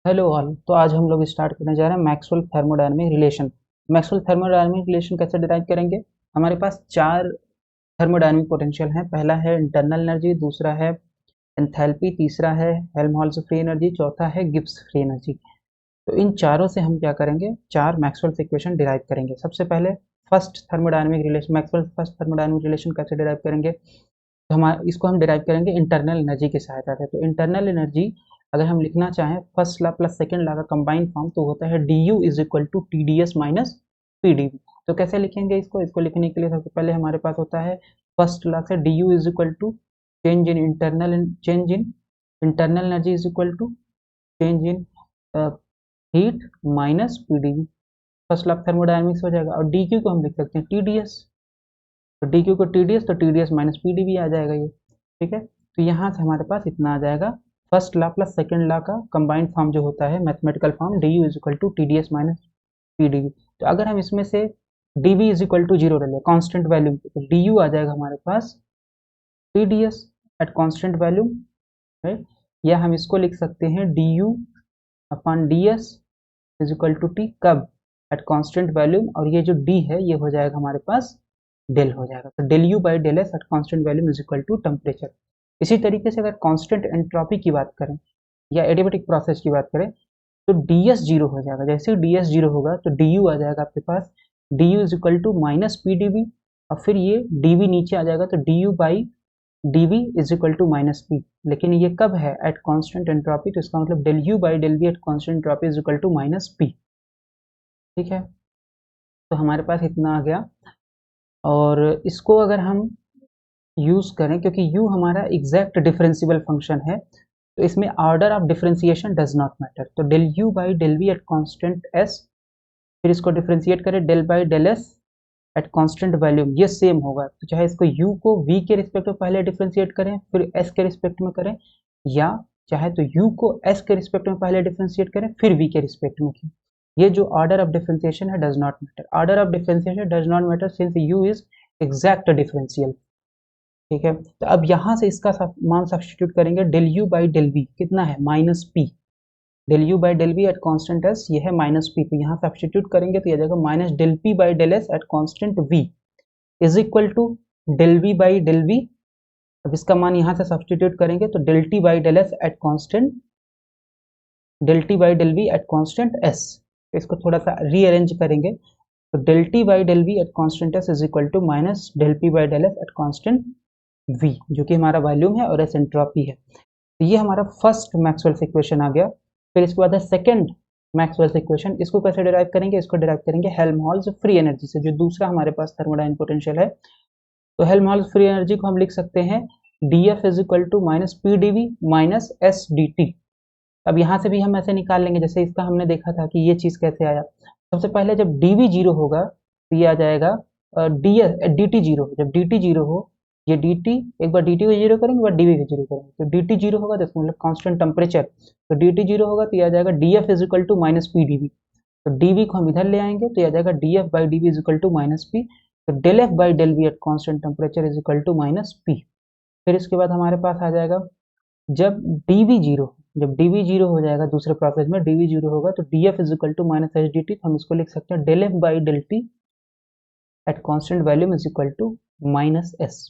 Hello all. तो आज हम लोग स्टार्ट करने जा रहे हैं Maxwell thermodynamic relation. Maxwell thermodynamic relation कैसे डिराइव करेंगे? हमारे पास चार थर्मोडायनामिक पोटेंशियल हैं। पहला है इंटरनल एनर्जी, दूसरा है एंथैल्पी, तीसरा है हेल्महोल्ट्ज़ फ्री एनर्जी, चौथा है गिब्स फ्री एनर्जी। तो इन चारों से हम क्या करेंगे, चार मैक्सवेल इक्वेशन डिराइव करेंगे। सबसे पहले first thermodynamic relation, Maxwell first thermodynamic relation कैसे डिराइव करेंगे? तो हम इसको डिराइव करेंगे इंटरनल एनर्जी की सहायता से। तो इंटरनल एनर्जी अगर हम लिखना चाहें first law plus second law का कंबाइंड फॉर्म, तो होता है d u is equal to t d s minus p d v. तो कैसे लिखेंगे इसको लिखने के लिए सबसे पहले हमारे पास होता है फर्स्ट लॉ से d u is equal to change in internal energy is equal to change in heat minus p d v. First law thermodynamics हो जाएगा। और डी क्यू को हम लिख सकते हैं टी डी एस। तो डी क्यू को टी डी एस, तो t d s minus p d v आ जाएगा ये। ठीक है, तो यहाँ से हमारे पास इतना आ जाएगा। First law plus second law का कंबाइंड फॉर्म जो होता है mathematical form, d u is equal to t d s minus p d v. तो अगर हम इसमें से d v is equal to zero ले लें कॉन्स्टेंट वैल्यू, तो डी यू आ जाएगा हमारे पास t d s at constant value, right. या हम इसको लिख सकते हैं d u upon d s is equal to T, कब? Eight constant value. और ये जो डी है ये हो जाएगा हमारे पास डेल हो जाएगा। तो del u by del s at constant value is equal to temperature. इसी तरीके से अगर कांस्टेंट एंट्रोपी की बात करें या एडियाबेटिक प्रोसेस की बात करें, तो डी एस जीरो हो जाएगा। जैसे ही डी एस जीरो होगा तो डी यू आ जाएगा आपके पास d u is equal to minus p d v. और फिर ये डी वी नीचे आ जाएगा, तो d u by d v is equal to minus p. लेकिन ये कब है? At constant entropy. तो इसका मतलब del u by del v at constant entropy is equal to minus p. ठीक है, तो हमारे पास इतना आ गया। और इसको अगर हम यूज़ करें, क्योंकि u हमारा एग्जैक्ट डिफरेंशियल फंक्शन है, तो इसमें order of differentiation does not matter. तो del u by del v at constant s, फिर इसको डिफरेंशिएट करें del by del s at constant value, ये सेम होगा। तो चाहे इसको u को v के रिस्पेक्ट में पहले डिफरेंशिएट करें फिर s के रिस्पेक्ट में करें, या चाहे तो u को s के रिस्पेक्ट में पहले डिफरेंशिएट करें फिर v के रिस्पेक्ट में करें। ये जो ऑर्डर ऑफ डिफरेंशिएशन है does not matter. Order of differentiation does not matter since u is exact differential. ठीक है, तो अब यहाँ से इसका मान सब्सटीट्यूट करेंगे। Del u by del v कितना है? Minus p. Del u by del v at constant s, ये है माइनस पी। तो यहाँ सब्सटीट्यूट करेंगे तो ये जाएगा minus del p by del s at constant v is equal to del v by del v. अब इसका मान यहाँ से सब्सटीट्यूट करेंगे तो del t by del s at constant, del t by del v at constant s. इसको थोड़ा सा रीअरेंज करेंगे तो del t by del v at constant s is equal to minus del p by del s at constant v, जो कि हमारा volume है और एस एंट्रोपी है। तो ये हमारा फर्स्ट मैक्सवेल्स इक्वेशन आ गया। फिर इसके बाद है सेकंड मैक्सवेल्स इक्वेशन। इसको कैसे डिराइव करेंगे? इसको डिराइव करेंगे हेल्महोल्ट्ज़ फ्री एनर्जी से, जो दूसरा हमारे पास थर्मोडायनामिक पोटेंशियल है। तो हेल्महोल्ट्ज़ फ्री एनर्जी को हम लिख सकते हैं d f is equal to minus p d v minus s d t. अब यहाँ से भी हम ऐसे निकाल लेंगे, जैसे इसका हमने देखा था कि ये चीज़ कैसे आया। सबसे पहले जब डी वी जीरो होगा तो ये आ जाएगा डी टी जीरो। जब डी टी जीरो हो, ये डी टी, एक बार डी टी को जीरो करेंगे, एक बार डी वी को जीरो करेंगे, तो डी टी जीरो होगा तो इसका मतलब कांस्टेंट टेम्परेचर। तो डी टी जीरो होगा तो ये आ जाएगा d f is equal to minus p d v. तो डी वी को हम इधर ले आएंगे तो ये आ जाएगा d F by d v is equal to minus p. तो del f by del v at constant temperature is equal to minus p. फिर इसके बाद हमारे पास आ जाएगा जब डी वी जीरो, जब डी वी जीरो हो जाएगा दूसरे प्रोसेस में, डी वी जीरो होगा तो d f is equal to minus h d t. हम इसको लिख सकते हैं del f by del t at constant volume is equal to minus s.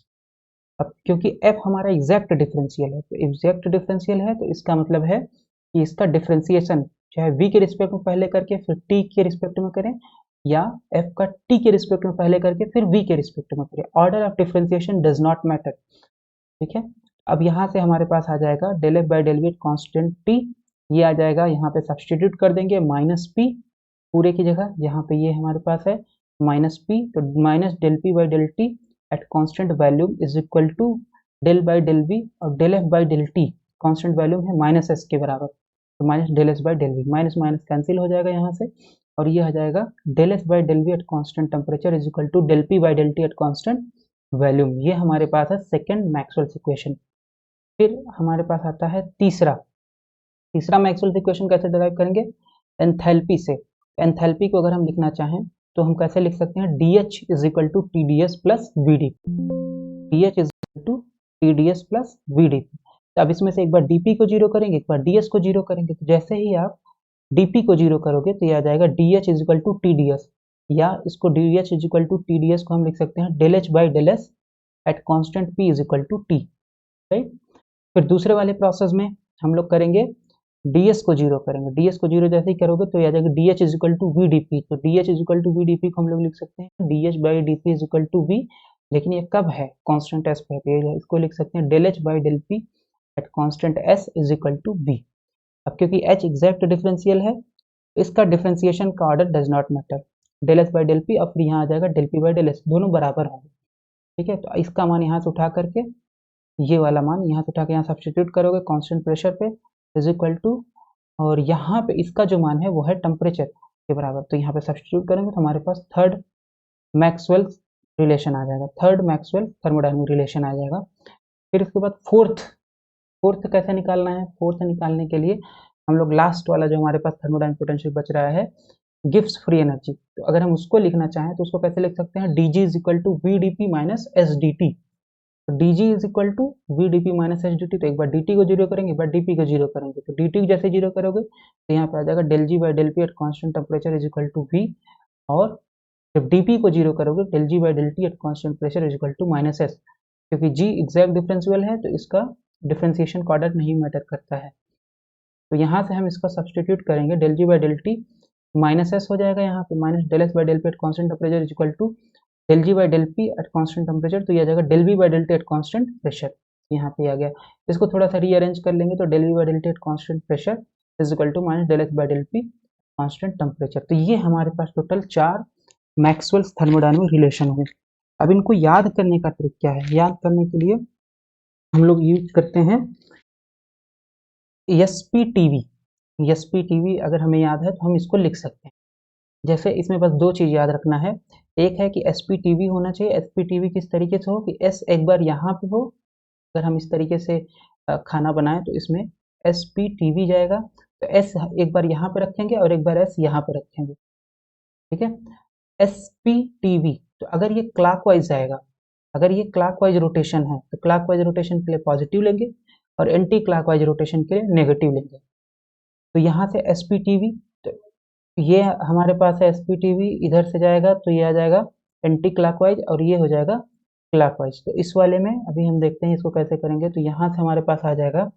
अब क्योंकि f हमारा एग्जैक्ट डिफरेंशियल है, तो एग्जैक्ट डिफरेंशियल है तो इसका मतलब है कि इसका डिफरेंशिएशन चाहे v के रिस्पेक्ट में पहले करके फिर t के रिस्पेक्ट में करें, या f का t के रिस्पेक्ट में पहले करके फिर v के रिस्पेक्ट में करें, order of differentiation does not matter. ठीक है, अब यहाँ से हमारे पास आ जाएगा del f by del v constant t, ये आ जाएगा। यहाँ पे सब्सटीट्यूट कर देंगे माइनस पी पूरे की जगह, यहाँ पे ये हमारे पास है माइनस पी। तो minus del p by del t at constant volume is equal to del by del v, और del f by del t constant volume है माइनस एस के बराबर। तो minus del s by del v, minus minus cancel हो जाएगा यहाँ से, और ये आ जाएगा del f by del v at constant temperature is equal to del p by del t at constant volume. ये हमारे पास है सेकेंड मैक्सवेल्स इक्वेशन। फिर हमारे पास आता है तीसरा। तीसरा मैक्सवेल्स इक्वेशन कैसे डिराइव करेंगे? एंथैल्पी से। एंथैल्पी को अगर हम लिखना चाहें तो हम कैसे लिख सकते हैं? D h is equal to t d s plus v d. D h is equal to t d s plus v d. तो अब इसमें से एक बार डी पी को जीरो करेंगे, एक बार डी एस को जीरो करेंगे, तो जैसे ही आप dp को जीरो करोगे तो ये आ जाएगा dh is equal to tds, या इसको dh is equal to tds को हम लिख सकते हैं del h by del s at constant p is equal to t, right. फिर दूसरे वाले प्रोसेस में हम लोग करेंगे ds को जीरो करेंगे, ds को जीरो जैसे ही करोगे तो ये आ जाएगा dh is equal to vdp, तो dh is equal to vdp को हम लोग लिख सकते हैं dh by dp is equal to v, लेकिन ये कब है, कांस्टेंट s पे, तो इसको लिख सकते हैं del h by del p at constant s is equal to v। अब क्योंकि h एग्जैक्ट डिफरेंशियल है, इसका डिफरेंशिएशन का order does not matter, del h by del p, और फिर यहाँ आ जाएगा del p by del s, दोनों बराबर होंगे, ठीक है। तो इसका मान यहाँ से उठा करके ये वाला मान यहाँ से उठा के यहाँ सब्सटीट्यूट करोगे कांस्टेंट प्रेशर पे इज इक्वल टू, और यहाँ पे इसका जो मान है वो है टेम्परेचर के बराबर, तो यहाँ पे सब्सटीट्यूट करेंगे तो हमारे पास थर्ड मैक्सवेल रिलेशन आ जाएगा, थर्ड मैक्सवेल थर्मोडायनामिक रिलेशन आ जाएगा। फिर इसके बाद फोर्थ कैसे निकालना है, फोर्थ निकालने के लिए हम लोग लास्ट वाला जो हमारे पास थर्मोडायनामिक पोटेंशियल बच रहा है गिव्स फ्री एनर्जी, तो अगर हम उसको लिखना चाहें तो उसको कैसे लिख सकते हैं, dg is equal to vdp minus sdt, तो dg is equal to vdp minus sdt, तो एक बार dt को जीरो करेंगे, एक बार dp को जीरो करेंगे, तो dt जैसे जीरो करोगे तो यहाँ पे आ जाएगा del g by del p at constant temperature is equal to v, और जब dp को जीरो करोगे del g by del t at constant pressure is equal to minus s, क्योंकि g एग्जैक्ट डिफरेंशियल है तो इसका डिफरेंशिएशन का order नहीं मैटर करता है, तो यहाँ से हम इसका सब्सटीट्यूट करेंगे del g by del t minus s हो जाएगा, यहाँ पे minus del s by del p at constant temperature is equal to del g by del p at constant temperature, तो ये आ जाएगा del v by del t at constant pressure, यहाँ पे आ गया। इसको थोड़ा सा रीअरेंज कर लेंगे तो del v by del t at constant pressure is equal to minus del s by del p constant temperature, तो ये हमारे पास टोटल 4 मैक्सवेल्स थर्मोडायनामिक रिलेशन हुए। अब इनको याद करने का ट्रिक क्या है, याद करने के लिए हम लोग यूज करते हैं SPTV अगर हमें याद है तो हम इसको लिख सकते हैं। जैसे इसमें बस दो चीज़ याद रखना है, एक है कि SPTV होना चाहिए, SPTV किस तरीके से हो कि S एक बार यहाँ पे हो, अगर हम इस तरीके से खाना बनाएं तो इसमें SPTV जाएगा, तो S एक बार यहाँ पे रखेंगे और एक बार S यहाँ पे रखेंगे, ठीक है। SPTV, तो अगर ये क्लॉकवाइज जाएगा, अगर ये क्लॉकवाइज रोटेशन है तो क्लॉकवाइज रोटेशन के लिए पॉजिटिव लेंगे और एंटी क्लॉकवाइज रोटेशन के लिए नेगेटिव लेंगे, तो यहाँ से SPTV, तो ये हमारे पास है SPTV, इधर से जाएगा तो ये आ जाएगा एंटी क्लॉकवाइज और ये हो जाएगा क्लॉकवाइज, तो इस वाले में अभी हम देखते हैं इसको कैसे करेंगे, तो यहाँ से हमारे पास आ जाएगा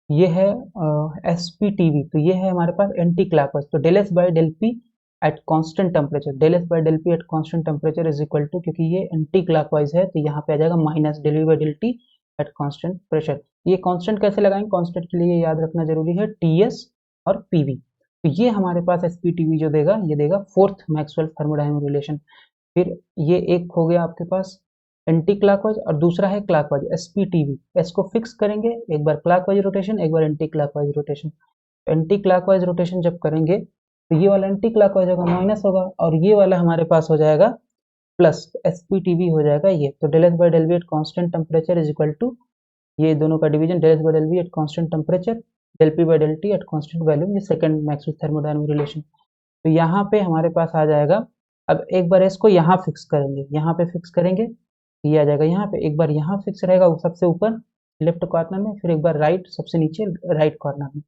ये है SPTV, तो ये है हमारे पास एंटी क्लॉकवाइज, तो del s by del p at constant temperature, del s by del p at constant temperature is equal to, क्योंकि ये एंटी क्लॉकवाइज है तो यहाँ पे आ जाएगा minus del v by del t at constant pressure. ये constant कैसे लगाएंगे, कांस्टेंट के लिए याद रखना जरूरी है TS और PV, तो ये हमारे पास SPTV जो देगा ये देगा फोर्थ मैक्सवेल थर्मोडायनामिक रिलेशन। फिर ये एक हो गया आपके पास एंटी क्लॉकवाइज और दूसरा है क्लॉकवाइज SPTV, S को फिक्स करेंगे, एक बार क्लॉकवाइज रोटेशन एक बार anti clockwise rotation, anti clockwise rotation जब करेंगे तो ये वाला एंटी क्लॉकवाइज होगा माइनस होगा और ये वाला हमारे पास हो जाएगा प्लस, SPTV हो जाएगा ये, तो del s by del v at constant temperature is equal to, ये दोनों का division del s by del v at constant temperature del p by del t at constant value, ये सेकंड मैक्सवेल थर्मोडायनामिक रिलेशन। तो यहाँ पे हमारे पास आ जाएगा, अब एक बार इसको यहाँ फिक्स करेंगे, यहाँ पे फिक्स करेंगे, ये आ जाएगा यहाँ पे, एक बार यहाँ फिक्स रहेगा वो सबसे ऊपर लेफ्ट कॉर्नर में, फिर एक बार राइट सबसे नीचे राइट कॉर्नर में,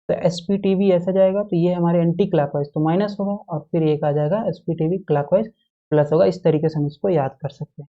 तो SPTV ऐसा जाएगा, तो ये हमारे एंटी क्लॉकवाइज तो माइनस होगा और फिर एक आ जाएगा SPTV क्लॉकवाइज प्लस होगा, इस तरीके से हम इसको याद कर सकते हैं।